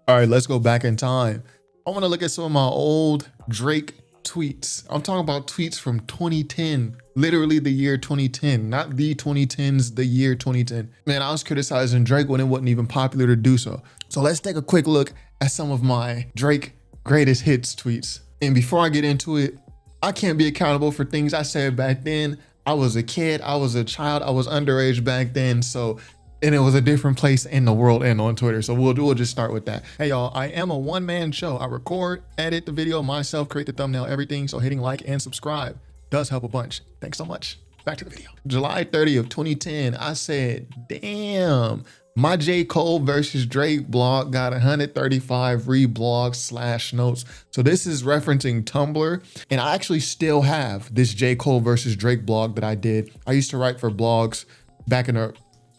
All right, let's go back in time. I want to look at some of my old Drake tweets. I'm talking about tweets from 2010, literally the year 2010, not the 2010s, the year 2010. Man, I was criticizing Drake when it wasn't even popular to do so. So let's take a quick look at some of my Drake greatest hits tweets. And before I get into it, I can't be accountable for things I said back then. I was a kid, I was a child, I was underage back then. And it was a different place in the world and on Twitter. So we'll just start with that. Hey y'all, I am a one-man show. I record, edit the video myself, create the thumbnail, everything. So hitting like and subscribe does help a bunch. Thanks so much. Back to the video. July 30th, 2010, I said, damn, my J. Cole versus Drake blog got 135 reblogs / notes. So this is referencing Tumblr. And I actually still have this J. Cole versus Drake blog that I did. I used to write for blogs back in the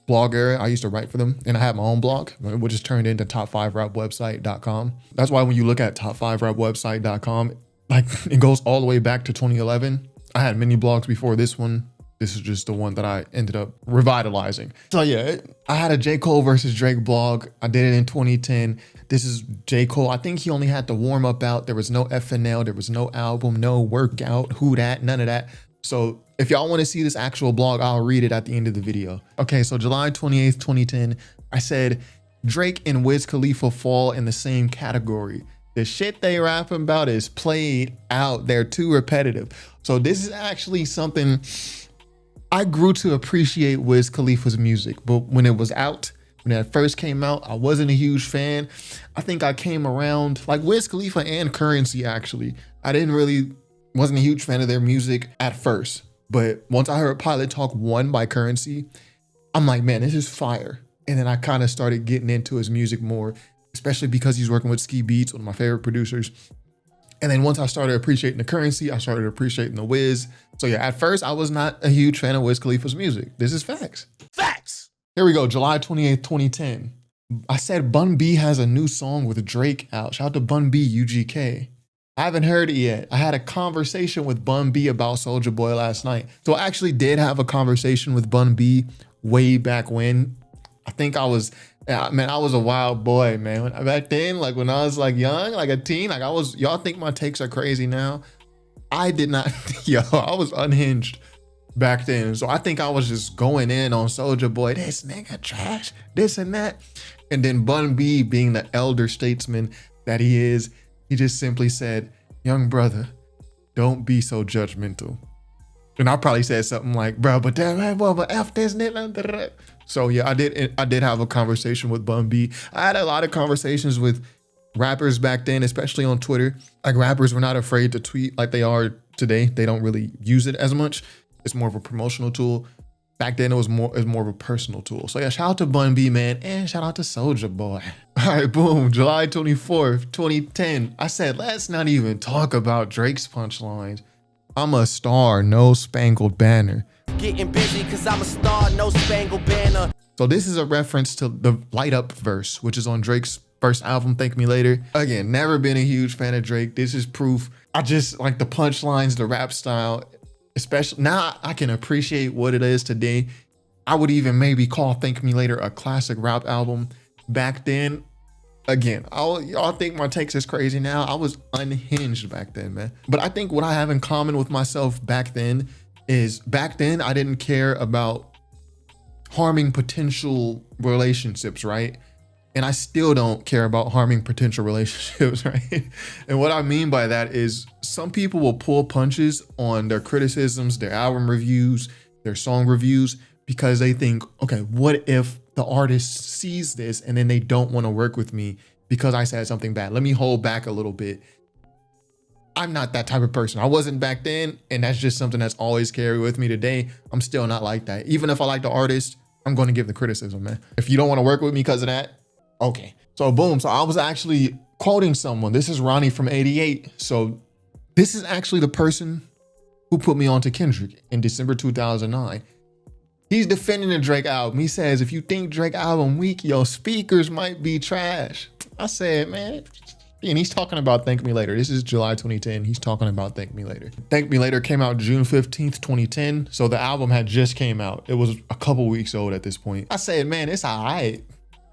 blog era. I used to write for them, and I had my own blog, which is turned into top5rapwebsite.com. That's why when you look at top5rapwebsite.com, like it goes all the way back to 2011. I had many blogs before this one. This is just the one that I ended up revitalizing. So yeah, I had a J. Cole versus Drake blog. I did it in 2010. This is J. Cole. I think he only had the warm up out. There was no FNL. There was no album, no workout, who dat, none of that. So if y'all want to see this actual blog, I'll read it at the end of the video. Okay, so July 28th, 2010, I said, Drake and Wiz Khalifa fall in the same category. The shit they rapping about is played out. They're too repetitive. So this is actually something I grew to appreciate Wiz Khalifa's music, but when it was out, when it first came out, I wasn't a huge fan. I think I came around, like Wiz Khalifa and Currency actually. Wasn't a huge fan of their music at first, but once I heard Pilot Talk 1 by Currency, I'm like, man, this is fire. And then I kind of started getting into his music more, especially because he's working with Ski Beats, one of my favorite producers. And then once I started appreciating the Currency, I started appreciating the Wiz. So yeah, at first I was not a huge fan of Wiz Khalifa's music. This is facts. Facts. Here we go, July 28th, 2010. I said Bun B has a new song with Drake out. Shout out to Bun B, UGK. I haven't heard it yet. I had a conversation with Bun B about Soulja Boy last night. So I actually did have a conversation with Bun B way back when. I think I was a wild boy, man. Back then, like when I was like young, like a teen, like y'all think my takes are crazy now. I did not, I was unhinged back then. So I think I was just going in on Soulja Boy, this nigga trash, this and that. And then Bun B, being the elder statesman that he is, he just simply said, young brother, don't be so judgmental. And I probably said something like, bro, but F this nigga. So yeah, I did have a conversation with Bun B. I had a lot of conversations with rappers back then, especially on Twitter. Like rappers were not afraid to tweet like they are today. They don't really use it as much. It's more of a promotional tool. Back then it was more of a personal tool. So yeah, shout out to Bun B, man, and shout out to Soulja Boy. All right, boom, July 24th, 2010. I said, let's not even talk about Drake's punchlines. I'm a star, no spangled banner. Getting busy cause I'm a star, no spangled banner. So this is a reference to the Light Up verse, which is on Drake's first album, Thank Me Later. Again, never been a huge fan of Drake. This is proof. I just like the punchlines, the rap style. Especially now I can appreciate what it is today. I would even maybe call Thank Me Later a classic rap album. Back then, again, y'all think my takes is crazy now. I was unhinged back then, man. But I think what I have in common with myself back then is back then I didn't care about harming potential relationships, right? And I still don't care about harming potential relationships, right? And what I mean by that is some people will pull punches on their criticisms, their album reviews, their song reviews, because they think, okay, what if the artist sees this and then they don't want to work with me because I said something bad? Let me hold back a little bit. I'm not that type of person. I wasn't back then, and that's just something that's always carried with me today. I'm still not like that. Even if I like the artist, I'm going to give the criticism, man. If you don't want to work with me because of that, okay. So boom, so I was actually quoting someone. This is Ronnie from 88. So this is actually the person who put me onto Kendrick in December 2009. He's defending the Drake album. He says, if you think Drake album weak, your speakers might be trash. I said, man, and he's talking about Thank Me Later. This is July 2010. He's talking about Thank Me Later. Thank Me Later came out June 15th, 2010. So the album had just came out. It was a couple weeks old at this point. I said, man, it's all right.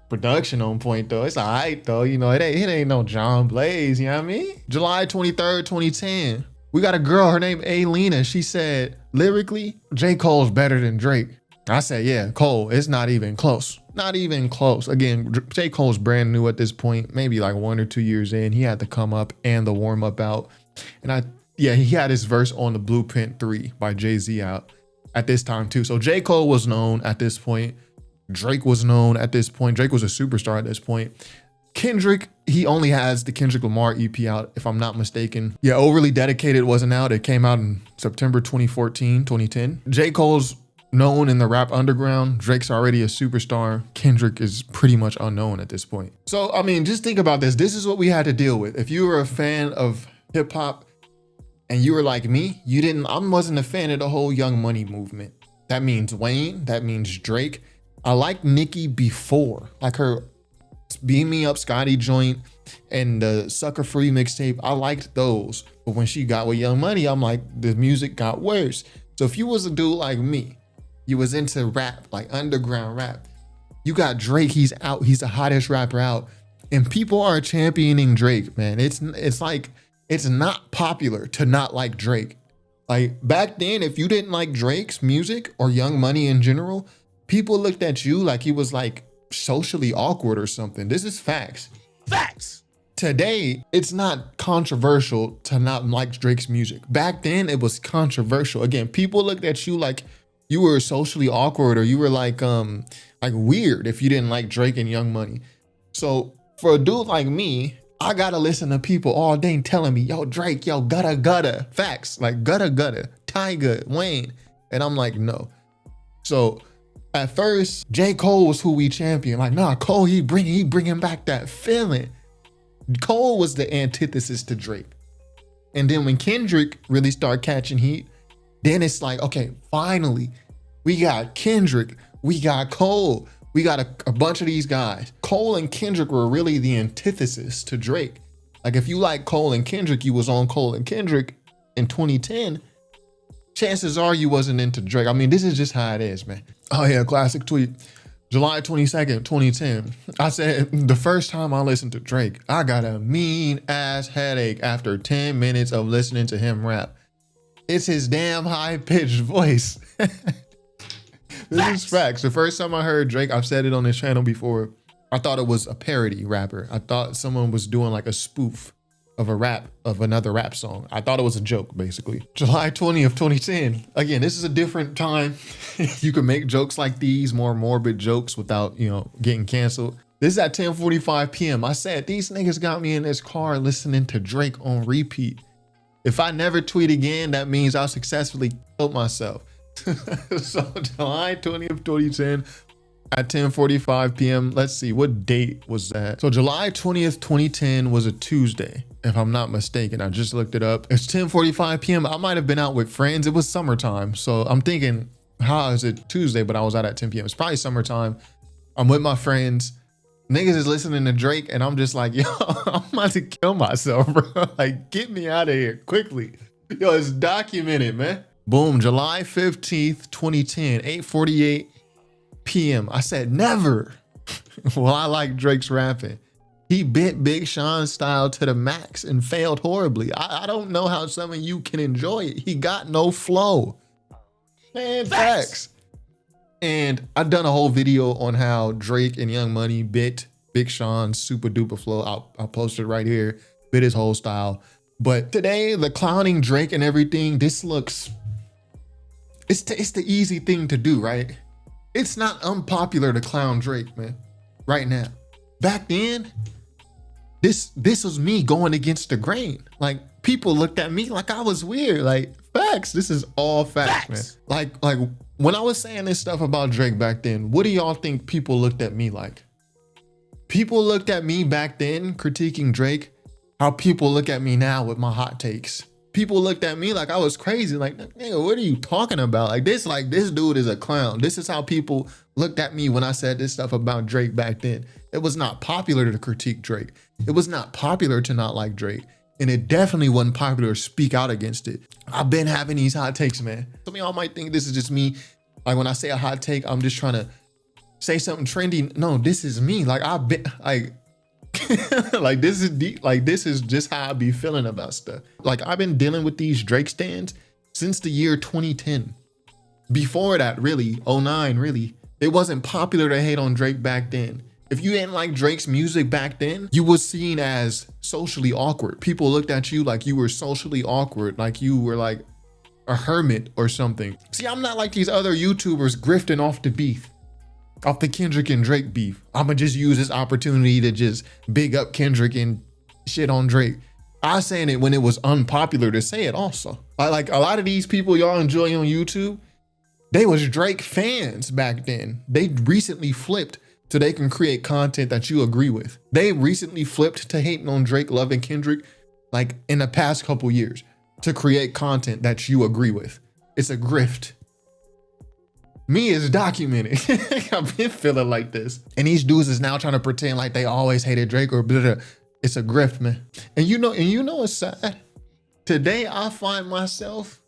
production on point though. It's all right though. You know, it ain't no John Blaze, you know what I mean? July 23rd, 2010. We got a girl, her name Alina. She said, lyrically, J. Cole's better than Drake. I said, yeah, Cole, it's not even close. Not even close. Again, J. Cole's brand new at this point, maybe like 1 or 2 years in. He had to come up and the warm up out. And he had his verse on the Blueprint 3 by Jay-Z out at this time too. So J. Cole was known at this point. Drake was known at this point. Drake was a superstar at this point. Kendrick, he only has the Kendrick Lamar EP out, if I'm not mistaken. Yeah, Overly Dedicated wasn't out. It came out in September 2014, 2010. J. Cole's known in the rap underground. Drake's already a superstar. Kendrick is pretty much unknown at this point. So, I mean, just think about this. This is what we had to deal with. If you were a fan of hip hop and you were like me, I wasn't a fan of the whole Young Money movement. That means Wayne, that means Drake. I liked Nicki before, like her Beam Me Up Scotty joint and the Sucker Free mixtape. I liked those. But when she got with Young Money, I'm like, the music got worse. So if you was a dude like me, you was into rap, like underground rap, you got Drake, he's out, he's the hottest rapper out, and people are championing Drake, man. It's like, it's not popular to not like Drake. Like back then, if you didn't like Drake's music or Young Money in general, people looked at you like he was like socially awkward or something. This is facts. Facts. Today, it's not controversial to not like Drake's music. Back then, it was controversial. Again, people looked at you like you were socially awkward or you were like weird if you didn't like Drake and Young Money. So for a dude like me, I gotta listen to people all day telling me, yo, Drake, yo, gutta, facts, like gutta, Tyga, Wayne. And I'm like, no. So at first, J. Cole was who we champion. Like, nah, Cole, he bringing back that feeling. Cole was the antithesis to Drake. And then when Kendrick really started catching heat, then it's like, okay, finally, we got Kendrick, we got Cole, we got a bunch of these guys. Cole and Kendrick were really the antithesis to Drake. Like if you like Cole and Kendrick, you was on Cole and Kendrick in 2010, chances are you wasn't into Drake. I mean, this is just how it is, man. Oh yeah, classic tweet. July 22nd, 2010. I said, the first time I listened to Drake, I got a mean ass headache after 10 minutes of listening to him rap. It's his damn high pitched voice. This is facts. The first time I heard Drake, I've said it on this channel before, I thought it was a parody rapper. I thought someone was doing like a spoof of another rap song. I thought it was a joke, basically. July 20th, 2010. Again, this is a different time. You can make jokes like these, more morbid jokes without, getting canceled. This is at 10:45 p.m. I said, these niggas got me in this car listening to Drake on repeat. If I never tweet again, that means I successfully killed myself. So July 20th, 2010 at 10:45 p.m. Let's see, what date was that? So July 20th, 2010 was a Tuesday, if I'm not mistaken. I just looked it up. It's 10:45 p.m. I might have been out with friends. It was summertime. So I'm thinking, how is it Tuesday, but I was out at 10 p.m. It's probably summertime. I'm with my friends. Niggas is listening to Drake and I'm just like, yo, I'm about to kill myself, bro. Like, get me out of here quickly. Yo, it's documented, man. Boom, July 15th, 2010, 8:48 p.m. I said, never. Well, I like Drake's rapping. He bent Big Sean style to the max and failed horribly. I don't know how some of you can enjoy it. He got no flow. Man, facts. And I've done a whole video on how Drake and Young Money bit Big Sean's super duper flow. I'll post it right here. Bit his whole style. But today, the clowning Drake and everything, this looks, it's the easy thing to do, right? It's not unpopular to clown Drake, man, right now. Back then, this was me going against the grain. Like, people looked at me like I was weird. Like, facts. This is all facts, man. Like when I was saying this stuff about Drake back then, what do y'all think people looked at me like? People looked at me back then critiquing Drake, how people look at me now with my hot takes. People looked at me like I was crazy. Like, nigga, what are you talking about? Like this dude is a clown. This is how people looked at me when I said this stuff about Drake back then. It was not popular to critique Drake. It was not popular to not like Drake. And it definitely wasn't popular to speak out against it. I've been having these hot takes, man. Some of y'all might think this is just me. Like when I say a hot take, I'm just trying to say something trendy. No, this is me. Like I've been like, like this is deep. Like this is just how I be feeling about stuff. Like I've been dealing with these Drake stands since the year 2010. Before that, really, 09, really, it wasn't popular to hate on Drake back then. If you didn't like Drake's music back then, you was seen as socially awkward. People looked at you like you were socially awkward, like you were like a hermit or something. See, I'm not like these other YouTubers grifting off the beef, off the Kendrick and Drake beef. I'ma just use this opportunity to just big up Kendrick and shit on Drake. I was saying it when it was unpopular to say it also. Like a lot of these people y'all enjoy on YouTube, they was Drake fans back then. They recently flipped so they can create content that you agree with. They recently flipped to hating on Drake, loving Kendrick, like in the past couple years, to create content that you agree with. It's a grift. Me is documented. I've been feeling like this. And these dudes is now trying to pretend like they always hated Drake or blah, blah. It's a grift, man. And you know it's sad. Today I find myself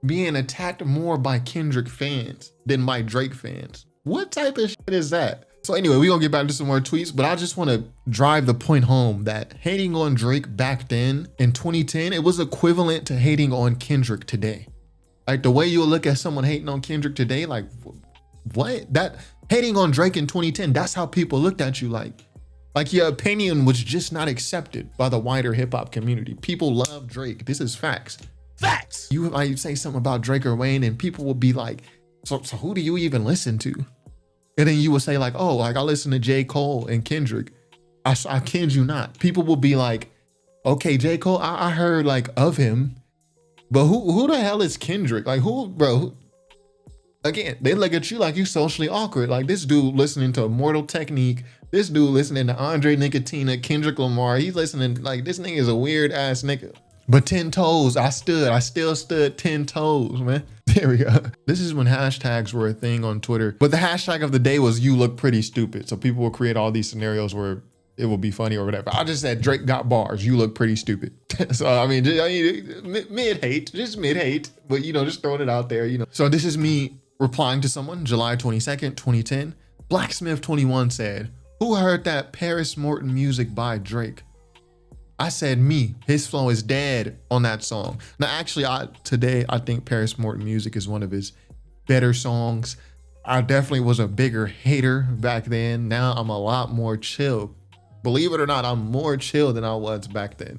being attacked more by Kendrick fans than by Drake fans. What type of shit is that? So anyway, we're gonna get back to some more tweets, but I just wanna drive the point home that hating on Drake back then in 2010, it was equivalent to hating on Kendrick today. Like the way you look at someone hating on Kendrick today, like what? That hating on Drake in 2010, that's how people looked at you like your opinion was just not accepted by the wider hip hop community. People love Drake. This is facts. Facts. You might say something about Drake or Wayne and people will be like, so who do you even listen to? And then you will say like, oh, like I listen to J. Cole and Kendrick. I kid you not. People will be like, okay, J. Cole, I heard like of him, but who the hell is Kendrick? Like who, bro? Again, they look at you like you socially awkward. Like this dude listening to Immortal Technique, this dude listening to Andre Nicotina, Kendrick Lamar. He's listening like this nigga is a weird ass nigga. But 10 toes, I still stood 10 toes, man. There we go. This is when hashtags were a thing on Twitter. But the hashtag of the day was you look pretty stupid. So people will create all these scenarios where it will be funny or whatever. I just said Drake got bars, you look pretty stupid. So I mean mid-hate, just mid-hate, but you know, just throwing it out there, you know. So this is me replying to someone, July 22nd, 2010. Blacksmith21 said, who heard that Paris Morton music by Drake? I said me. His flow is dead on that song. Now, actually, today I think Paris Morton music is one of his better songs. I definitely was a bigger hater back then. Now I'm a lot more chill. Believe it or not, I'm more chill than I was back then.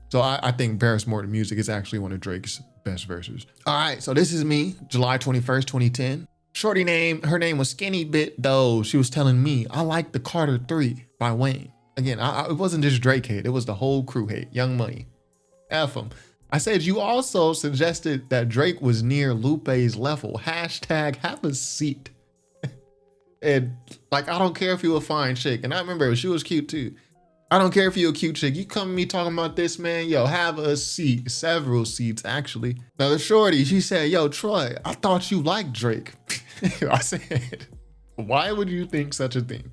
So I think Paris Morton music is actually one of Drake's best verses. All right, so this is me, July 21st, 2010. Shorty her name was Skinny Bit Though. She was telling me, I like the Carter 3 by Wayne. Again, it wasn't just Drake hate, it was the whole crew hate. Young Money, F him. I said, you also suggested that Drake was near Lupe's level. Hashtag have a seat. And like, I don't care if you a fine chick. And I remember she was cute too. I don't care if you a cute chick. You come to me talking about this, man, yo, have a seat. Several seats, actually. Now the shorty, she said, yo, Troy, I thought you liked Drake. I said, why would you think such a thing?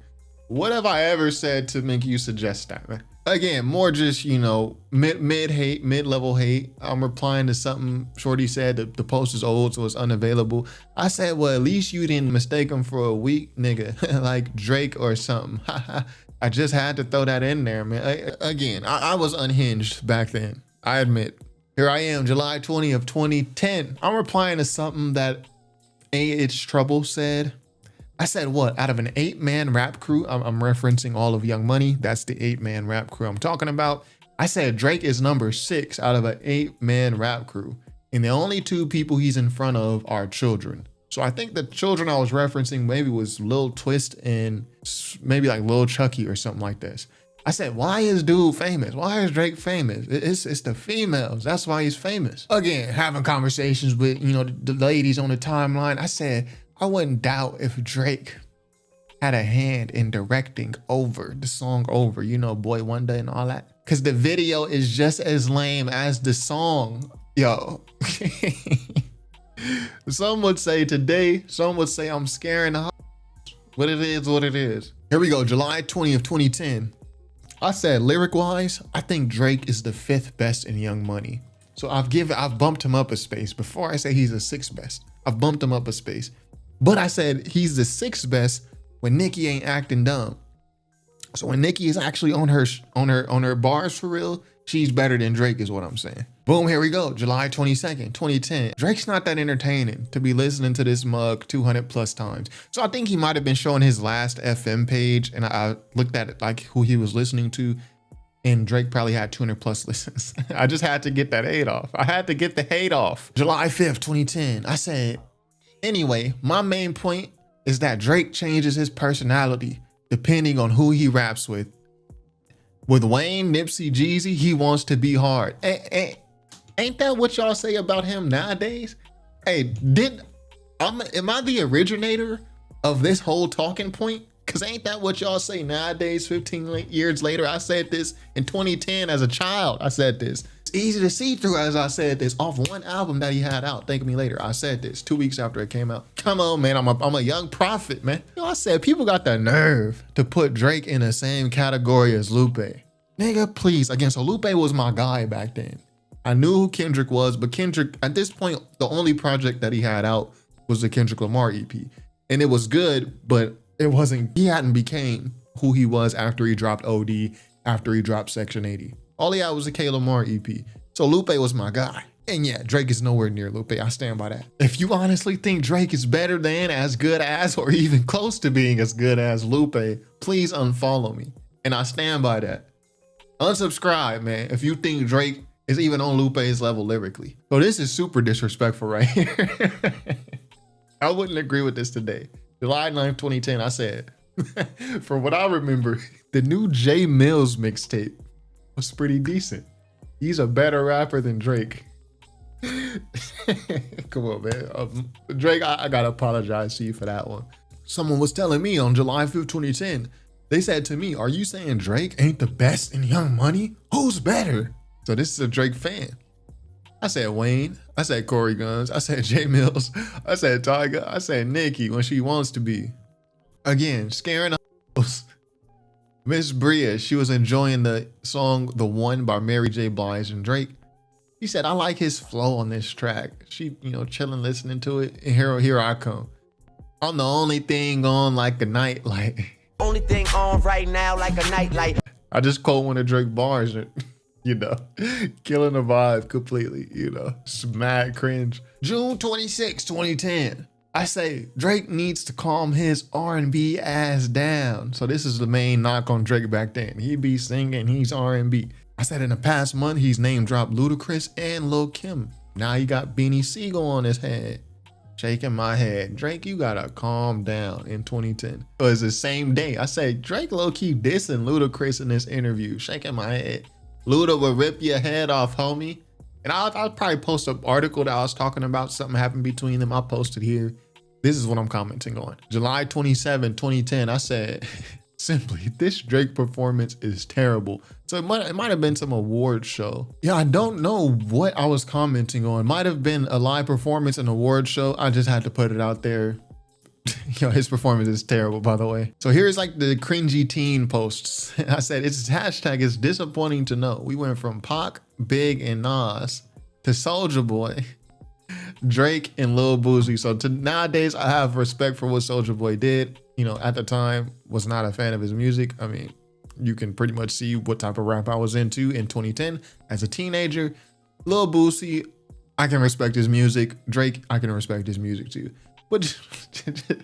What have I ever said to make you suggest that, man? Again, more just, you know, mid-level hate. I'm replying to something Shorty said, the post is old, so it's unavailable. I said, well, at least you didn't mistake him for a weak nigga, like Drake or something. I just had to throw that in there, man. Again, I was unhinged back then, I admit. Here I am, July 20th of 2010. I'm replying to something that It's Trouble said. I said, what, out of an 8-man rap crew, I'm referencing all of Young Money. That's the 8-man rap crew I'm talking about. I said Drake is number 6 out of an 8-man rap crew. And the only 2 people he's in front of are children. So I think the children I was referencing maybe was Lil Twist and maybe like Lil Chucky or something like this. I said, why is dude famous? Why is Drake famous? It's the females. That's why he's famous. Again, having conversations with, you know, the ladies on the timeline. I said, I wouldn't doubt if Drake had a hand in directing Over, the song Over, you know, Boy Wonder and all that. Because the video is just as lame as the song. Yo. Some would say today, some would say I'm scaring the house. But it is what it is. Here we go, July 20th, 2010. I said, lyric-wise, I think Drake is the 5th best in Young Money. So I've bumped him up a space. Before I say he's the 6th best, I've bumped him up a space. But I said he's the 6th best when Nicki ain't acting dumb. So when Nicki is actually on her bars for real, she's better than Drake is what I'm saying. Boom, here we go. July 22nd, 2010. Drake's not that entertaining to be listening to this mug 200 plus times. So I think he might have been showing his last FM page, and I looked at it like who he was listening to, and Drake probably had 200 plus listens. I just had to get that hate off. I had to get the hate off. July 5th, 2010. I said, anyway, my main point is that Drake changes his personality depending on who he raps with. With Wayne, Nipsey, Jeezy, he wants to be hard. Ain't that what y'all say about him nowadays? Hey, am I the originator of this whole talking point? Cause ain't that what y'all say nowadays, 15 years later? I said this in 2010 as a child. I said this. It's easy to see through as I said this off one album that he had out. Thank me later. I said this 2 weeks after it came out. Come on, man. I'm a young prophet, man. You know, I said people got the nerve to put Drake in the same category as Lupe. Nigga, please. Again, so Lupe was my guy back then. I knew who Kendrick was, but Kendrick, at this point, the only project that he had out was the Kendrick Lamar EP. And it was good, but he hadn't became who he was after he dropped OD, after he dropped Section 80. All he had was a K Lamar EP. So Lupe was my guy. And yeah, Drake is nowhere near Lupe. I stand by that. If you honestly think Drake is better than, as good as, or even close to being as good as Lupe, please unfollow me. And I stand by that. Unsubscribe, man, if you think Drake is even on Lupe's level lyrically. So this is super disrespectful right here. I wouldn't agree with this today. July 9th, 2010, I said, from what I remember, the new Jay Mills mixtape was pretty decent. He's a better rapper than Drake. Come on, man. Drake, I gotta apologize to you for that one. Someone was telling me on July 5th, 2010, they said to me, are you saying Drake ain't the best in Young Money? Who's better? So this is a Drake fan. I said Wayne. I said Corey Guns. I said Jay Mills. I said Tyga. I said Nicki when she wants to be. Again, scaring us. Miss Bria, she was enjoying the song The One by Mary J. Blige and Drake. He said, I like his flow on this track. She, chilling, listening to it. And here I come. I'm the only thing on like a night light. Only thing on right now like a nightlight. I just quote one of Drake bars. Killing the vibe completely, it's mad cringe. June 26, 2010. I say Drake needs to calm his R&B ass down. So this is the main knock on Drake back then. He be singing, he's R&B. I said in the past month, he's name dropped Ludacris and Lil Kim. Now he got Beanie Siegel on his head. Shaking my head. Drake, you gotta calm down in 2010. It was the same day. I said Drake low-key dissing Ludacris in this interview. Shaking my head. Luda will rip your head off, homie. And I'll probably post an article that I was talking about. Something happened between them. I'll post it here. This is what I'm commenting on. July 27, 2010. I said, simply, this Drake performance is terrible. So it might have been some award show. Yeah, I don't know what I was commenting on. Might have been a live performance, an award show. I just had to put it out there. His performance is terrible, by the way. So here's like the cringy teen posts. I said, it's hashtag is disappointing to know. We went from Pac, Big, and Nas to Soulja Boy, Drake, and Lil Boosie. So nowadays, I have respect for what Soulja Boy did. At the time, was not a fan of his music. I mean, you can pretty much see what type of rap I was into in 2010 as a teenager. Lil Boosie, I can respect his music. Drake, I can respect his music too. But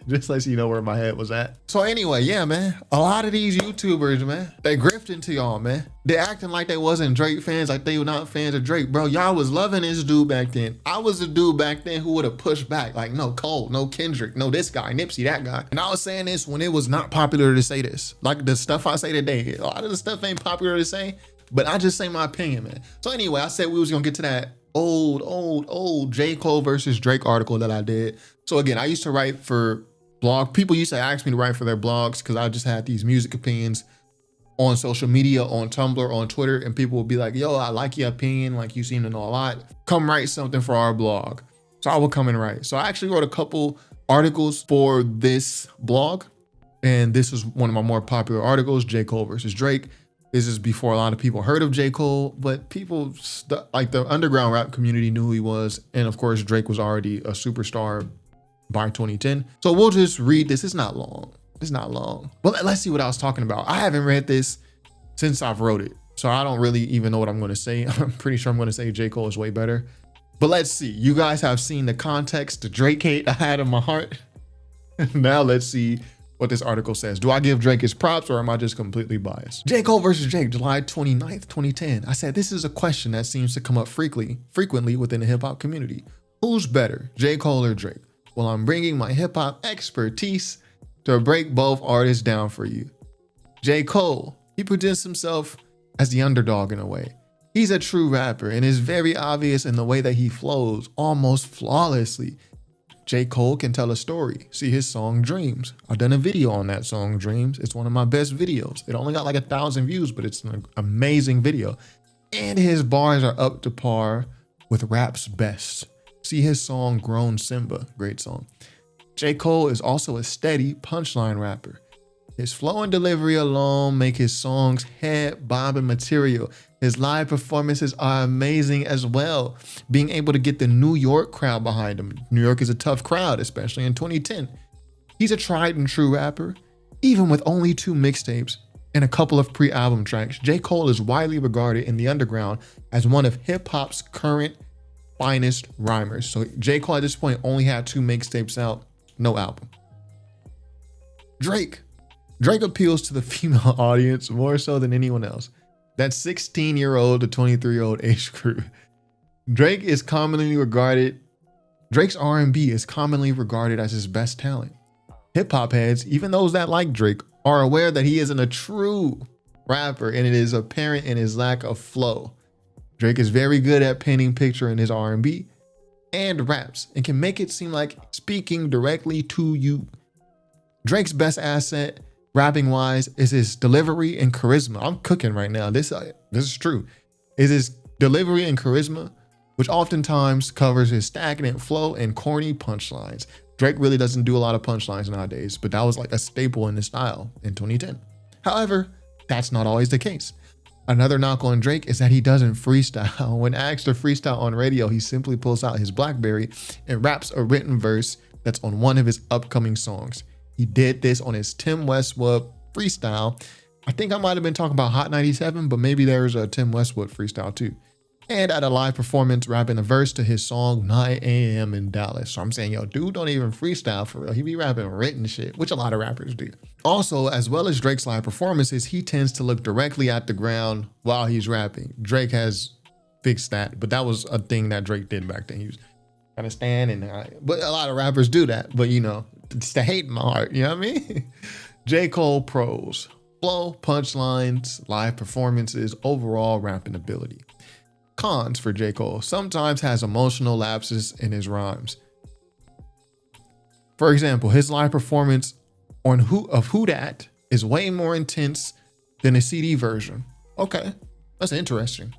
just lets you know where my head was at. So anyway, yeah, man. A lot of these YouTubers, man, they grifting to y'all, man. They acting like they wasn't Drake fans, like they were not fans of Drake. Bro, y'all was loving this dude back then. I was the dude back then who would have pushed back. Like, no Cole, no Kendrick, no this guy, Nipsey, that guy. And I was saying this when it was not popular to say this. Like the stuff I say today, a lot of the stuff ain't popular to say, but I just say my opinion, man. So anyway, I said we was gonna get to that old J. Cole versus Drake article that I did. So again, I used to write for blog. People used to ask me to write for their blogs because I just had these music opinions on social media, on Tumblr, on Twitter, and people would be like, yo, I like your opinion. Like, you seem to know a lot. Come write something for our blog. So I would come and write. So I actually wrote a couple articles for this blog. And this is one of my more popular articles, J. Cole versus Drake. This is before a lot of people heard of J. Cole, but people like the underground rap community knew who he was. And of course, Drake was already a superstar by 2010. So we'll just read this. It's not long. It's not long. But let's see what I was talking about. I haven't read this since I've wrote it, so I don't really even know what I'm going to say. I'm pretty sure I'm going to say J. Cole is way better. But let's see. You guys have seen the context, the Drake hate I had in my heart. Now let's see what this article says. Do I give Drake his props or am I just completely biased? J. Cole versus Drake, July 29th, 2010. I said, this is a question that seems to come up frequently within the hip hop community. Who's better, J. Cole or Drake? Well, I'm bringing my hip hop expertise to break both artists down for you. J. Cole, he presents himself as the underdog in a way. He's a true rapper and is very obvious in the way that he flows almost flawlessly. J. Cole can tell a story. See his song Dreams. I've done a video on that song Dreams. It's one of my best videos. It only got like 1,000 views, but it's an amazing video. And his bars are up to par with rap's best. See his song Grown Simba, great song. J. Cole is also a steady punchline rapper. His flow and delivery alone make his songs head-bobbing material. His live performances are amazing as well, being able to get the New York crowd behind him. New York is a tough crowd, especially in 2010. He's a tried and true rapper. Even with only 2 mixtapes and a couple of pre-album tracks, J. Cole is widely regarded in the underground as one of hip-hop's current finest rhymers. So J. Cole at this point only had 2 mixtapes out, no album. Drake appeals to the female audience more so than anyone else. That 16-year-old to 23-year-old age group. Drake's R&B is commonly regarded as his best talent. Hip-hop heads, even those that like Drake, are aware that he isn't a true rapper, and it is apparent in his lack of flow. Drake is very good at painting picture in his R&B and raps and can make it seem like speaking directly to you. Drake's best asset, rapping wise, is his delivery and charisma. I'm cooking right now. This is true. Is his delivery and charisma, which oftentimes covers his stagnant flow and corny punchlines. Drake really doesn't do a lot of punchlines nowadays, but that was like a staple in his style in 2010. However, that's not always the case. Another knock on Drake is that he doesn't freestyle. When asked to freestyle on radio, he simply pulls out his BlackBerry and raps a written verse that's on one of his upcoming songs. He did this on his Tim Westwood freestyle. I think I might have been talking about Hot 97, but maybe there's a Tim Westwood freestyle too. And at a live performance, rapping a verse to his song 9 a.m. in Dallas. So I'm saying, yo, dude don't even freestyle for real. He be rapping written shit, which a lot of rappers do. Also, as well as Drake's live performances, he tends to look directly at the ground while he's rapping. Drake has fixed that, but that was a thing that Drake did back then. He was kind of standing, but a lot of rappers do that. But you know, it's the hate in my heart, you know what I mean? J. Cole pros: flow, punchlines, live performances, overall rapping ability. Cons for J. Cole: sometimes has emotional lapses in his rhymes. For example, his live performance on Who Dat is way more intense than a CD version. Okay, that's interesting.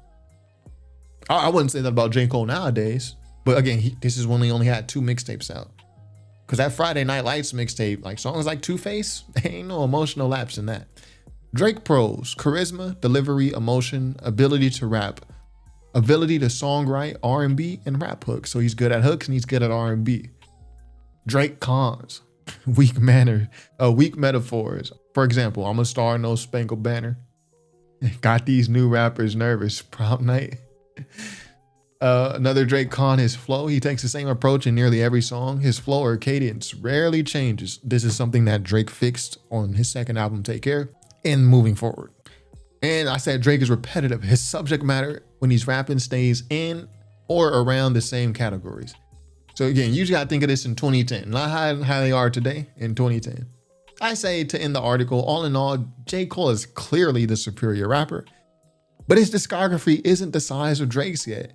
I wouldn't say that about J. Cole nowadays, but again, this is when he only had 2 mixtapes out. Because that Friday Night Lights mixtape, like songs like Two-Face, ain't no emotional lapse in that. Drake pros: charisma, delivery, emotion, ability to rap, ability to songwrite R&B and rap hooks. So he's good at hooks and he's good at R&B. Drake cons: weak metaphors. For example, I'm a star in No Spangled Banner. Got these new rappers nervous. Prom night. Another Drake con: his flow. He takes the same approach in nearly every song. His flow or cadence rarely changes. This is something that Drake fixed on his second album, Take Care, and moving forward. And I said Drake is repetitive. His subject matter when he's rapping stays in or around the same categories. So again, you just gotta think of this in 2010, not how they are today in 2010. I say, to end the article, all in all, J. Cole is clearly the superior rapper, but his discography isn't the size of Drake's yet.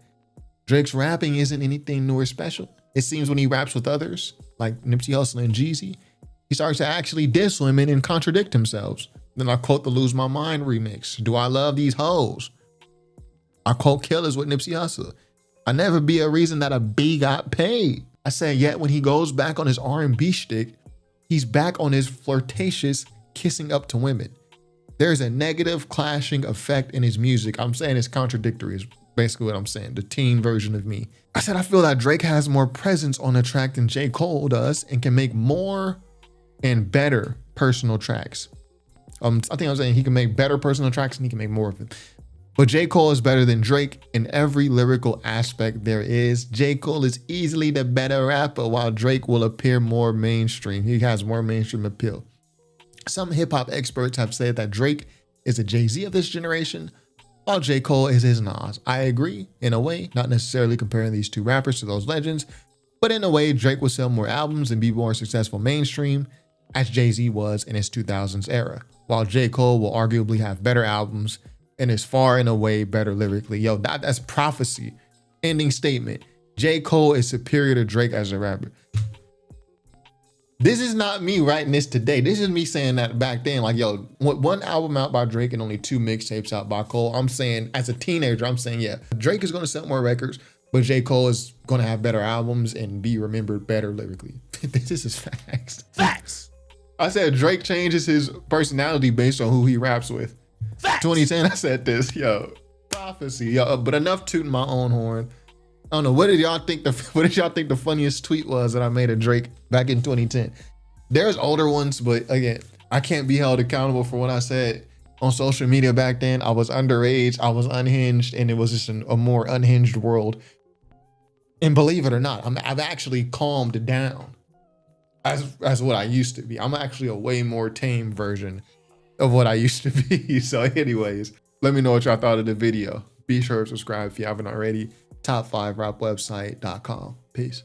Drake's rapping isn't anything new or special. It seems when he raps with others, like Nipsey Hussle and Jeezy, he starts to actually diss women and contradict himself. Then I quote the Lose My Mind remix. Do I love these hoes? I quote Killers with Nipsey Hussle. I never be a reason that a B got paid. I say, yet when he goes back on his R&B shtick, he's back on his flirtatious kissing up to women. There's a negative clashing effect in his music. I'm saying it's contradictory is basically what I'm saying, the teen version of me. I said I feel that Drake has more presence on the track than J. Cole does and can make more and better personal tracks. I think I'm saying he can make better personal tracks and he can make more of them. But J. Cole is better than Drake in every lyrical aspect there is. J. Cole is easily the better rapper, while Drake will appear more mainstream. He has more mainstream appeal. Some hip hop experts have said that Drake is a Jay-Z of this generation, while J. Cole is his Nas. I agree in a way, not necessarily comparing these two rappers to those legends, but in a way, Drake will sell more albums and be more successful mainstream as Jay-Z was in his 2000s era, while J. Cole will arguably have better albums and is far and away better lyrically. Yo, that's prophecy. Ending statement. J. Cole is superior to Drake as a rapper. This is not me writing this today. This is me saying that back then. Like, yo, one album out by Drake and only 2 mixtapes out by Cole. I'm saying, as a teenager, I'm saying, yeah, Drake is going to sell more records, but J. Cole is going to have better albums and be remembered better lyrically. This is facts. Facts. I said Drake changes his personality based on who he raps with. Facts. 2010, I said this, yo, prophecy, yo. But enough tooting my own horn. I don't know. What did y'all think the funniest tweet was that I made of Drake back in 2010? There's older ones, but again, I can't be held accountable for what I said on social media back then. I was underage, I was unhinged, and it was just a more unhinged world. And believe it or not, I've actually calmed down as what I used to be. I'm actually a way more tame version of what I used to be. So anyways, let me know what y'all thought of the video. Be sure to subscribe if you haven't already. Top5rapwebsite.com. Peace.